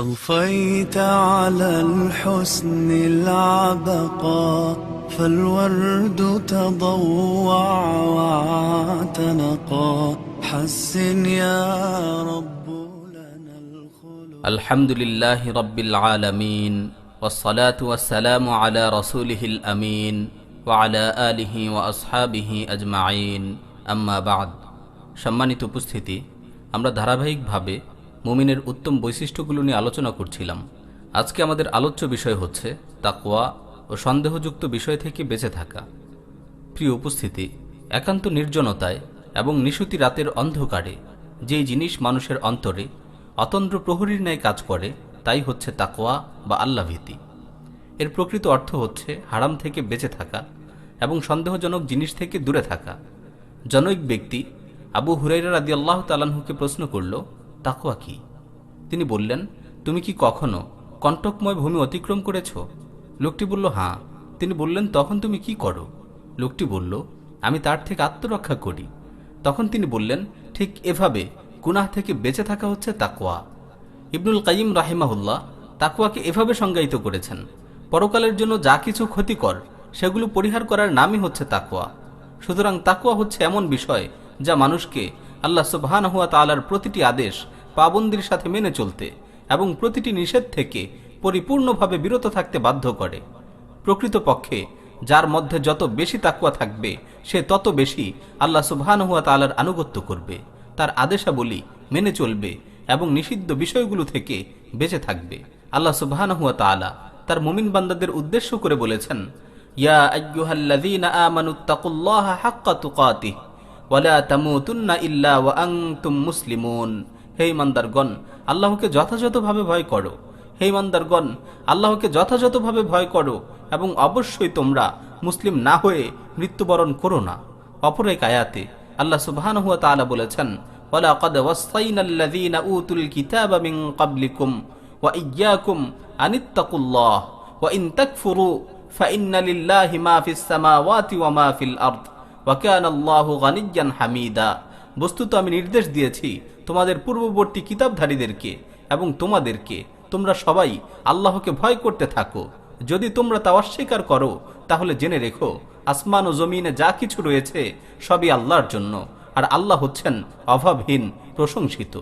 أضفيت على الحسن العبقى فالورد تضوع واعتنقا حسن يا رب لنا الخلق. الحمد لله رب العالمين والصلاة والسلام على رسوله الأمين وعلى آله وأصحابه أجمعين أما بعد। সম্মানিত উপস্থিতি, আমরা ধারাবাহিকভাবে মুমিনের উত্তম বৈশিষ্ট্যগুলো নিয়ে আলোচনা করছিলাম। আজকে আমাদের আলোচ্য বিষয় হচ্ছে তাকওয়া ও সন্দেহযুক্ত বিষয় থেকে বেঁচে থাকা। প্রিয় উপস্থিতি, একান্ত নির্জনতায় এবং নিশুতি রাতের অন্ধকারে যেই জিনিস মানুষের অন্তরে অতন্দ্র প্রহরীর ন্যায় কাজ করে তাই হচ্ছে তাকওয়া বা আল্লাহভীতি। এর প্রকৃত অর্থ হচ্ছে হারাম থেকে বেঁচে থাকা এবং সন্দেহজনক জিনিস থেকে দূরে থাকা। জনৈক ব্যক্তি আবু হুরাইরা রাদিয়াল্লাহু তাআলা আনহুকে প্রশ্ন করল, তাকওয়া কি? তিনি বললেন, তুমি কি কখনো কণ্টকময় ভূমি অতিক্রম করেছ? লোকটি বলল, হ্যাঁ। তিনি বললেন, তখন তুমি কি করো? লোকটি বলল, আমি তার থেকে আত্মরক্ষা করি। তখন তিনি বললেন, ঠিক এভাবে গুনাহ থেকে বেঁচে থাকা হচ্ছে তাকওয়া। ইবনুল কাইয়িম রাহিমাহুল্লাহ তাকওয়াকে এভাবে সংজ্ঞায়িত করেছেন, পরকালের জন্য যা কিছু ক্ষতিকর সেগুলো পরিহার করার নামই হচ্ছে তাকওয়া। সুতরাং তাকওয়া হচ্ছে এমন বিষয় যা মানুষকে আল্লাহ সুবহানাহু ওয়া তাআলার প্রতিটি আদেশ পাবন্দির সাথে মেনে চলতে এবং প্রতিটি নিষেধ থেকে পরিপূর্ণভাবে বিরত থাকতে বাধ্য করে। প্রকৃতপক্ষে যার মধ্যে যত বেশি তাকওয়া থাকবে সে তত বেশি আল্লাহ সুবহানাহু ওয়া তাআলার আনুগত্য করবে, তার আদেশাবলী মেনে চলবে এবং নিষিদ্ধ বিষয়গুলো থেকে বেঁচে থাকবে। আল্লাহ সুবহানাহু ওয়া তাআলা তার মুমিন বান্দাদের উদ্দেশ্য করে বলেছেন, ইয়া আইয়ুহাল্লাযীনা আমানুত্তাকুল্লাহা হাক্কা তুকাতিহ ওয়ালা তামুতুন্না ইল্লা ওয়া আনতুম মুসলিমুন। হে ঈমানদারগণ, আল্লাহকে যথাযথভাবে ভয় করো। হে ঈমানদারগণ, আল্লাহকে যথাযথভাবে ভয় করো এবং অবশ্যই তোমরা মুসলিম না হয়ে মৃত্যুবরণ করো না। অপর এক আয়াতে আল্লাহ সুবহানাহু ওয়া তাআলা বলেছেন, ওয়ালাকাদ ওয়াসাইনাল্লাযীনা উতুল কিতাবা মিন ক্বাবলিকুম ওয়া ইয়্যাকুম আনিত্তাকুল্লাহ ওয়া ইন তাকফুরু ফাইন্না লিল্লাহি মা ফিস সামাওয়াতি ওয়া মা ফিল আরদ ওয়া কানা আল্লাহু গানিয়্যান হামিদা। বস্তুত আমি নির্দেশ দিয়েছি তোমাদের পূর্ববর্তী কিতাবধারীদেরকে এবং তোমাদেরকে, তোমরা সবাই আল্লাহকে ভয় করতে থাকো। যদি তোমরা তা অস্বীকার করো তাহলে জেনে রেখো আসমান ও জমিনে যা কিছু রয়েছে সবই আল্লাহর জন্য, আর আল্লাহ হচ্ছেন অভাবহীন, প্রশংসিত।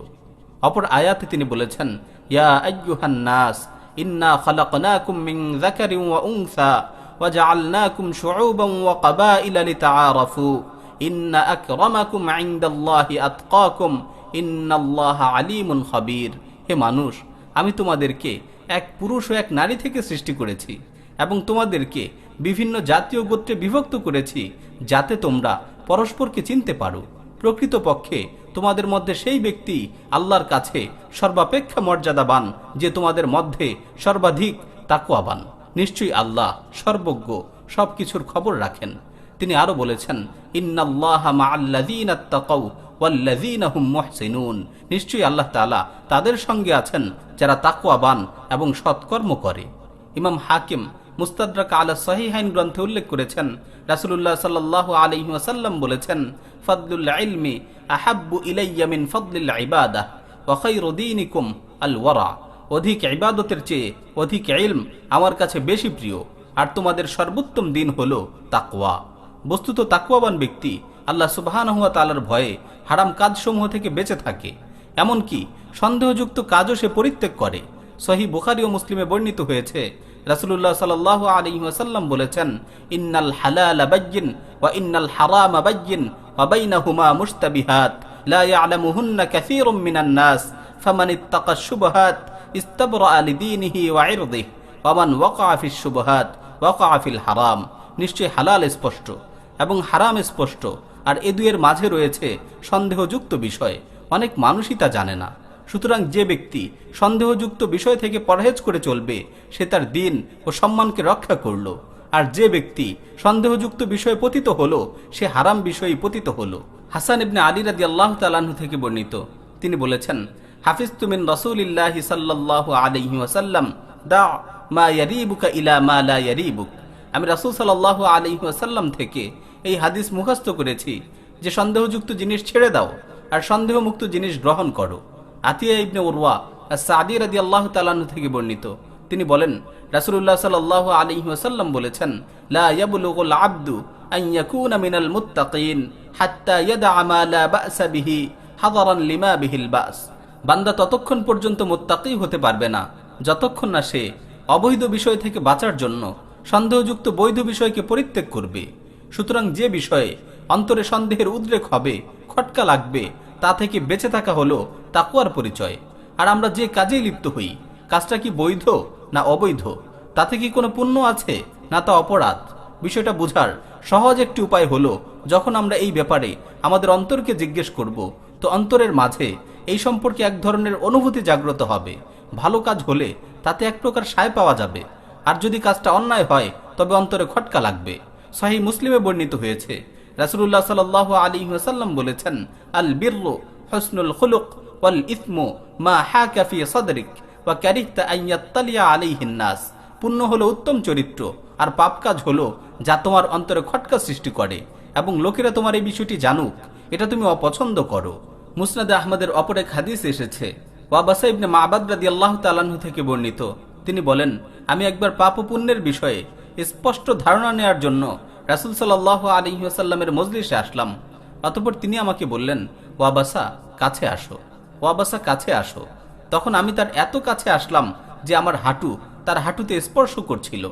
অপর আয়াতে তিনি বলেছেন, ইয়া আইয়ুহান নাস ইন্না খালাকনাকুম মিন যাকারিন ওয়া উনসা ওয়া জাআলনাকুম শুউবান ওয়া ক্বাবাইলা লিতাআরাফু ইন্না আকরামাকুম ইনদাল্লাহি আতকাকুম ইন্নাল্লাহা আলিমুন খাবীর। হে মানুষ, আমি তোমাদেরকে এক পুরুষ ও এক নারী থেকে সৃষ্টি করেছি এবং তোমাদেরকে বিভিন্ন জাতীয় গোত্রে বিভক্ত করেছি যাতে তোমরা পরস্পরকে চিনতে পারো। প্রকৃতপক্ষে তোমাদের মধ্যে সেই ব্যক্তি আল্লাহর কাছে সর্বাপেক্ষা মর্যাদাবান যে তোমাদের মধ্যে সর্বাধিক তাকওয়াবান। নিশ্চয়ই আল্লাহ সর্বজ্ঞ, সবকিছুর খবর রাখেন। তিনি আরো বলেছেন, ইন্নাল্লাহা মাআল্লাযীনা তাকাউ ওয়াল্লাযীনা হুম মুহসিনুন। নিশ্চয়ই আল্লাহ তাআলা তাদের সঙ্গে আছেন যারা তাকওয়াবান এবং সৎকর্ম করে। ইমাম হাকিম মুস্তাদরাক আলা সহিহাইন গ্রন্থে উল্লেখ করেছেন, রাসূলুল্লাহ সাল্লাল্লাহু আলাইহি ওয়াসাল্লাম বলেছেন, ফাদলুল ইলমি আহাব্বু ইলাইয়া মিন ফাদলিল ইবাদাহ ওয়া খায়রু দীনিকুম আল ওয়ারা। অধিক ইবাদতের চেয়ে অধিক ইলম আমার কাছে বেশি প্রিয়, আর তোমাদের সর্বোত্তম দিন হলো তাকওয়া। বস্তুত তাকওয়াবান ব্যক্তি আল্লাহ সুবহানাহু ওয়া তাআলার ভয়ে হারাম কাজসমূহ থেকে বেঁচে থাকে, এমনকি সন্দেহযুক্ত কাজও সে পরিত্যাগ করে। সহিহ বুখারী ও মুসলিমে বর্ণিত হয়েছে, রাসূলুল্লাহ সাল্লাল্লাহু আলাইহি ওয়াসাল্লাম বলেছেন, ইন্নাল হালালা বায়্যিন ওয়া ইন্নাল হারামা বায়্যিন ওয়া বাইনাহুমা মুশতাবিহাত লা ইয়ালামুহুন্না কাসীরুম মিনান নাস ফামান ইত্তাকাশ শুবহাত ইস্তাবরা লিদীনিহি ওয়া ইরদিহি ওয়া মান ওয়াকাআ ফিশ শুবহাত ওয়াকাআ ফিল হারাম। নিশ্চয়ই হালাল স্পষ্ট এবং হারাম স্পষ্ট, আর এ দুয়ের মাঝে রয়েছে সন্দেহযুক্ত বিষয়। অনেক মানুষই তা জানে না। সুতরাং যে ব্যক্তি সন্দেহযুক্ত বিষয় থেকে পরহেজ করে চলবে সে তার দিন ও সম্মানকে রক্ষা করল, আর যে ব্যক্তি সন্দেহযুক্ত বিষয়ে পতিত হলো সে হারাম বিষয়ে পতিত হলো। হাসান ইবনে আলী রাদিয়াল্লাহু তাআলা আনহু থেকে বর্ণিত, তিনি বলেছেন, হাফিজতু মিন রাসূলিল্লাহি সাল্লাল্লাহু আলাইহি ওয়াসাল্লাম দা মা ইয়ারিবুকা ইলা মা লা ইয়ারিবুক। আমি রাসূল সাল্লাল্লাহু আলাইহি ওয়াসাল্লাম থেকে এই হাদিস মুখস্থ করেছি যে সন্দেহযুক্ত জিনিস ছেড়ে দাও আর সন্দেহমুক্ত জিনিস গ্রহণ করো। আতিয়া ইবনে উরওয়া আস-সাদি রাদিয়াল্লাহু তাআলা আনহু থেকে বর্ণিত, তিনি বলেন রাসূলুল্লাহ সাল্লাল্লাহু আলাইহি ওয়াসাল্লাম বলেছেন, লা ইয়াবলুগুল আবদু আন ইয়াকুনা মিনাল মুত্তাকিন হাত্তা ইয়াদা মা লা বা'সা বিহি হাদারান লিমা বিহিল বাস। বান্দা ততক্ষণ পর্যন্ত মুত্তাকি হতে পারবে না যতক্ষণ না সে অবৈধ বিষয় থেকে বাঁচার জন্য সন্দেহযুক্ত বৈধ বিষয়কে পরিত্যাগ করবে। সুতরাং যে বিষয়ে অন্তরে সন্দেহের উদ্রেক হবে, খটকা লাগবে, তা থেকে বেঁচে থাকা হলো তাকওয়ার পরিচয়। আর আমরা যে কাজেই লিপ্ত হই, কাজটা কি বৈধ না অবৈধ, তাতে কি কোনো পুণ্য আছে না তা অপরাধ, বিষয়টা বুঝার সহজ একটি উপায় হলো যখন আমরা এই ব্যাপারে আমাদের অন্তরকে জিজ্ঞেস করব, তো অন্তরের মাঝে এই সম্পর্কে এক ধরনের অনুভূতি জাগ্রত হবে। ভালো কাজ হলে তাতে এক প্রকার সায় পাওয়া যাবে, আর যদি কাজটা অন্যায় হয় তবে অন্তরে খটকা লাগবে। সহিহ মুসলিমে বর্ণিত হয়েছে, রাসূলুল্লাহ সাল্লাল্লাহু আলাইহি ওয়াসাল্লাম বলেছেন, আল বিররু হুসনুল খুলুক ওয়াল ইসমু মা হাকা ফি সাদরিক ওয়া কারিহতা আন ইয়াত্তালিয়া আলাইহিন নাস। পুণ্য হলো উত্তম চরিত্র, আর পাপ কাজ হলো যা তোমার অন্তরে খটকা সৃষ্টি করে এবং লোকেরা তোমার এই বিষয়টি জানুক, এটা তুমি অপছন্দ করো। মুসনাদে আহমদের অপর এক হাদিস এসেছে, ওয়াবাসা ইবনে মা'বাদ রাদিয়াল্লাহু তাআলা আনহু থেকে বর্ণিত, তিনি বলেন, আমি একবার পাপ ও পুণ্যের বিষয়ে স্পষ্ট ধারণা নেয়ার জন্য রাসূল সাল্লাল্লাহু আলাইহি ওয়াসাল্লামের মজলিসে আসলাম। অতঃপর তিনি আমাকে বললেন, ওয়াবাসা কাছে আসো, ওয়াবাসা কাছে আসো। তখন আমি তার এত কাছে আসলাম যে আমার হাঁটু তার হাঁটুতে স্পর্শ করছিল।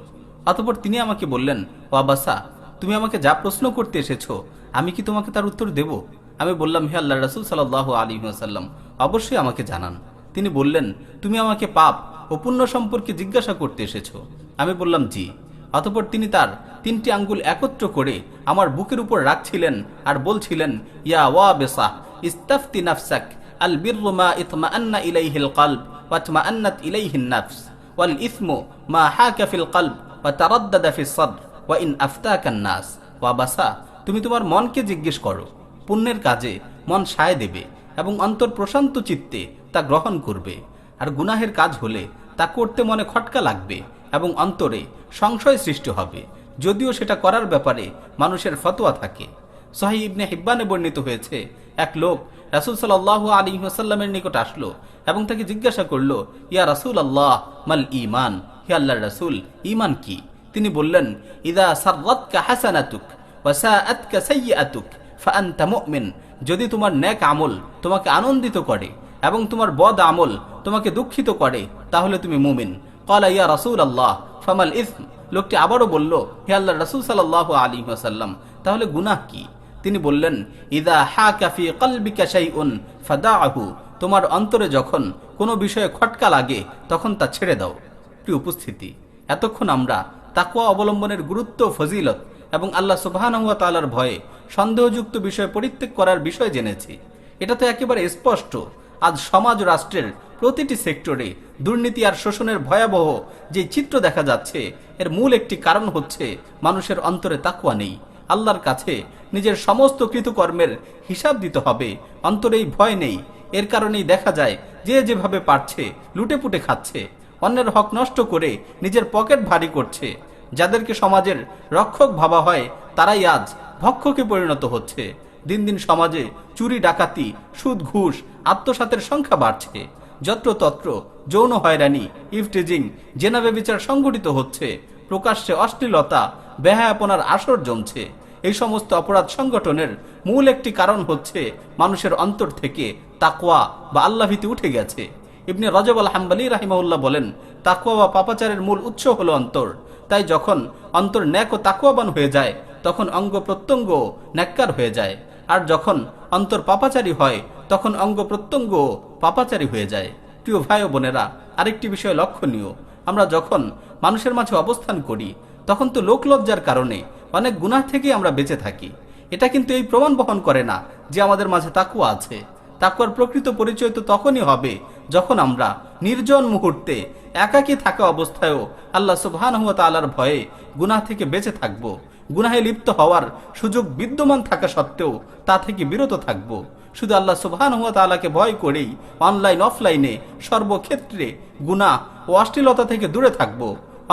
অতঃপর তিনি আমাকে বললেন, ওয়াবাসা, তুমি আমাকে যা প্রশ্ন করতে এসেছো আমি কি তোমাকে তার উত্তর দেব? আমি বললাম, হে আল্লাহর রাসূল সাল্লাল্লাহু আলাইহি ওয়াসাল্লাম, অবশ্যই আমাকে জানান। তিনি বললেন, তুমি আমাকে পাপ ও পুণ্য সম্পর্কে জিজ্ঞাসা করতে এসেছো? আমি বললাম, জি। অতঃপর তিনি তার 3টি আঙ্গুল একত্র করে আমার বুকের উপর রাখছিলেন আর বলছিলেন, ইয়া ওয়াবিসা ইস্তাফতি নাফসাক, আল বিররু মা ইতমাআন্না ইলাইহিল কলব ওয়া ইতমাআন্নাত ইলাইহিন নাফস, ওয়াল ইসমু মা হাকা ফিল কলব ওয়া তারাদ্দাদা ফিস সাদর ওয়া ইন আফতাকান নাস। ওয়াবাসা, তুমি তোমার মনকে জিজ্ঞেস করো, পুণ্যের কাজে মন সায় দেবে এবং অন্তর প্রশান্ত চিত্তে তা গ্রহণ করবে, আর গুনাহের কাজ হলে তা করতে মনে খটকা লাগবে এবং অন্তরে সংশয় সৃষ্টি হবে, যদিও সেটা করার ব্যাপারে মানুষের ফতোয়া থাকে। সহিহ ইবনে হিব্বানে বর্ণিত হয়েছে, এক লোক রাসূল সাল্লাল্লাহু আলাইহি ওয়াসাল্লামের নিকট আসলো এবং তাকে জিজ্ঞাসা করলো, ইয়া রাসূলুল্লাহ মাল ঈমান, হে আল্লাহর রাসূল, ঈমান কি? তিনি বললেন, ইযা সাররাতকা হাসানাতুক ওয়া সাআতকা সাইয়্যাতুক ফাআনতা মুমিন। যদি তোমার নেক আমল তোমাকে আনন্দিত করে এবং তোমার বদ আমল তোমাকে দুঃখিত করে তাহলে তুমি মুমিন। ক্বালা ইয়া রাসূলুল্লাহ ফামাল ইসম। লোকটি আবারও বলল, হে আল্লাহর রাসূল সাল্লাল্লাহু আলাইহি ওয়াসাল্লাম, তাহলে গুনাহ কি? তিনি বললেন, ইযা হাকা ফি কলবিকা শাইউন ফাদাহু। তোমার অন্তরে যখন কোনো বিষয়ে খটকা লাগে তখন তা ছেড়ে দাও। প্রিয় উপস্থিতি, এতক্ষণ আমরা তাকওয়া অবলম্বনের গুরুত্ব, ফজিলত এবং আল্লাহ সুবহানাহু ওয়া তাআলার ভয়ে সন্দেহযুক্ত বিষয় পরিত্যাগ করার বিষয় জেনেছি। এটা তো একেবারে স্পষ্ট। আজ সমাজ রাষ্ট্রের প্রতিটি সেক্টরে দুর্নীতি আর শোষণের ভয়াবহ যে চিত্র দেখা যাচ্ছে, এর মূল একটি কারণ হচ্ছে মানুষের অন্তরে তাকওয়া নেই। আল্লাহর কাছে নিজের সমস্ত কৃতকর্মের হিসাব দিতে হবে, অন্তরে এই ভয় নেই। এর কারণেই দেখা যায় যে যেভাবে পারছে লুটেপুটে খাচ্ছে, অন্যের হক নষ্ট করে নিজের পকেট ভারী করছে। যাদেরকে সমাজের রক্ষক ভাবা হয় তারাই আজ ভক্ষকে পরিণত হচ্ছে। দিন দিন সমাজে চুরি, ডাকাতি, সুদ, ঘুষ, আত্মসাতের সংখ্যা বাড়ছে। যত্রতত্র যৌন হয়রানি, ইফটিজিং, জেনা ব্যভিচার সংঘটিত হচ্ছে। প্রকাশ্যে অশ্লীলতা, বেহায়াপনার আসর জমছে। এই সমস্ত অপরাধ সংগঠনের মূল একটি কারণ হচ্ছে মানুষের অন্তর থেকে তাকওয়া বা আল্লাহভীতি উঠে গেছে। ইবনে রজব আল হাম্বলী রাহিমাহুল্লাহ বলেন, তাকওয়া বা পাপাচারের মূল উৎস হলো অন্তর। তাই যখন অন্তর ন্যাক ও তাকওয়াবান হয়ে যায় তখন অঙ্গ প্রত্যঙ্গ ন্যাক্কার হয়ে যায়, আর যখন অন্তর পাপাচারী হয় তখন অঙ্গ প্রত্যঙ্গ পাপাচারী হয়ে যায়। প্রিয় ভাই ও বোনেরা, আরেকটি বিষয় লক্ষণীয়, আমরা যখন মানুষের মাঝে অবস্থান করি তখন তো লোকলজ্জার কারণে অনেক গুনাহ থেকে আমরা বেঁচে থাকি। এটা কিন্তু এই প্রমাণ বহন করে না যে আমাদের মাঝে তাকওয়া আছে। তাকওয়ার প্রকৃত পরিচয় তো তখনই হবে যখন আমরা নির্জন মুহূর্তে একাকী থাকা অবস্থায়ও আল্লাহ সুবহানাহু ওয়া তাআলার ভয়ে গুনাহ থেকে বেঁচে থাকব। গুনাহে লিপ্ত হওয়ার সুযোগ বিদ্যমান থাকা সত্ত্বেও তা থেকে বিরত থাকব। শুধু আল্লাহ সুবহানাহু ওয়া তাআলাকে ভয় করেই অনলাইন অফলাইনে সর্বক্ষেত্রে গুনাহ ও অশ্লীলতা থেকে দূরে থাকব।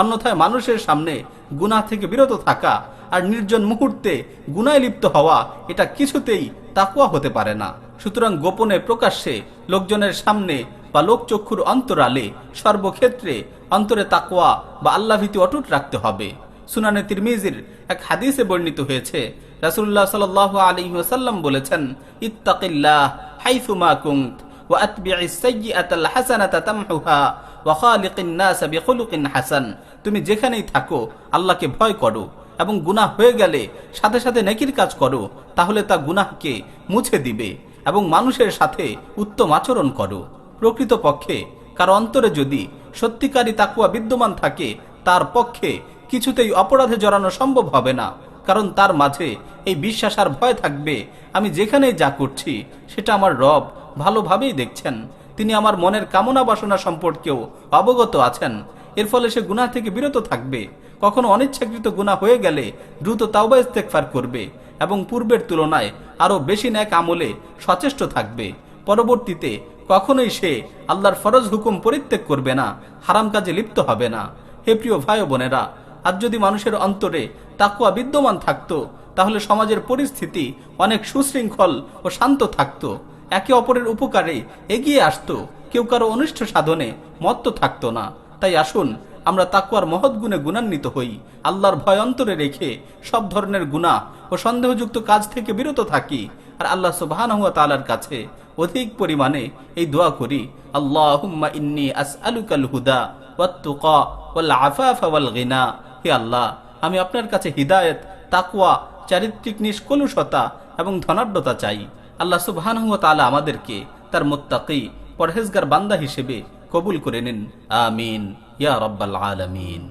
অন্যথায় মানুষের সামনে গুনাহ থেকে বিরত থাকা আর নির্জন মুহূর্তে গুনাহে লিপ্ত হওয়া, এটা কিছুতেই তাকওয়া হতে পারে না। সুতরাং গোপনে প্রকাশ্যে লোকজনের সামনে বা লোকচক্ষুর অন্তরালে সর্বক্ষেত্রে অন্তরে তাকওয়া বা আল্লাহভীতি অটুট রাখতে হবে। সুনানে তিরমিজির এক হাদিসে বর্ণিত হয়েছে, রাসূলুল্লাহ সাল্লাল্লাহু আলাইহি ওয়াসাল্লাম বলেছেন, ইত্তাকিল্লাহ হাইসুমা কুনত ওয়া আতবিইস সাইয়্যাতাল হাসানাতা তামহুহা ওয়া খালিকিন নাস বিখুলুকিন হাসান। তুমি যেখানেই থাকো আল্লাহকে ভয় করো এবং গুনাহ হয়ে গেলে সাথে সাথে নেকির কাজ করো, তাহলে তা গুনাহকে মুছে দিবে, এবং মানুষের সাথে উত্তম আচরণ করো। প্রকৃতপক্ষে কারো অন্তরে যদি সত্যিকারী তাকওয়া বিদ্যমান থাকে, তার পক্ষে কিছুতেই অপরাধে জড়ানো সম্ভব হবে না, কারণ তার মাঝে এই বিশ্বাস আর ভয় থাকবে, আমি যেখানেই যা করছি সেটা আমার রব ভালোভাবেই দেখছেন, তিনি আমার মনের কামনা বাসনা সম্পর্কেও অবগত আছেন। এর ফলে সে গুনাহ থেকে বিরত থাকবে, কখনো অনিচ্ছাকৃত গুনাহ হয়ে গেলে দ্রুত তাওবা ইস্তেগফার করবে এবং পূর্বের তুলনায় আরো বেশি নেক আমলে সচেষ্ট থাকবে। পরবর্তীতে কখনোই সে আল্লাহর ফরজ হুকুম পরিত্যাগ করবে না, হারাম কাজে লিপ্ত হবে না। হে প্রিয় ভাই ও বোনেরা, আজ যদি মানুষের অন্তরে তাকওয়া বিদ্যমান থাকতো, তাহলে সমাজের পরিস্থিতি অনেক সুশৃঙ্খল ও শান্ত থাকতো, একে অপরের উপকারে এগিয়ে আসতো, কেউ কারো অনিষ্ট সাধনে মত্ত থাকতো না। তাই আসুন আমরা তাকওয়ার মহৎ গুণে গুণান্বিত হই, আল্লাহর ভয় অন্তরে রেখে সব ধরনের গুনাহ ও সন্দেহযুক্ত কাজ থেকে বিরত থাকি, আর আল্লাহ সুবহানাহু ওয়া তাআলার কাছে অধিক পরিমাণে এই দোয়া করি, আল্লাহুম্মা ইন্নী আসআলুকাল হুদা ওয়াত তুকা ওয়াল আফাফা ওয়াল গিনা। হে আল্লাহ, আমি আপনার কাছে হিদায়াত, তাকওয়া, চারিত্রিক নিষ্কলুষতা এবং ধনাঢ্যতা চাই। আল্লাহ সুবহানাহু ওয়া তাআলা আমাদেরকে তার মুত্তাকি পরহেজগার বান্দা হিসেবে কবুল করে নিন। আমিন ইয়া রাব্বাল আলামিন।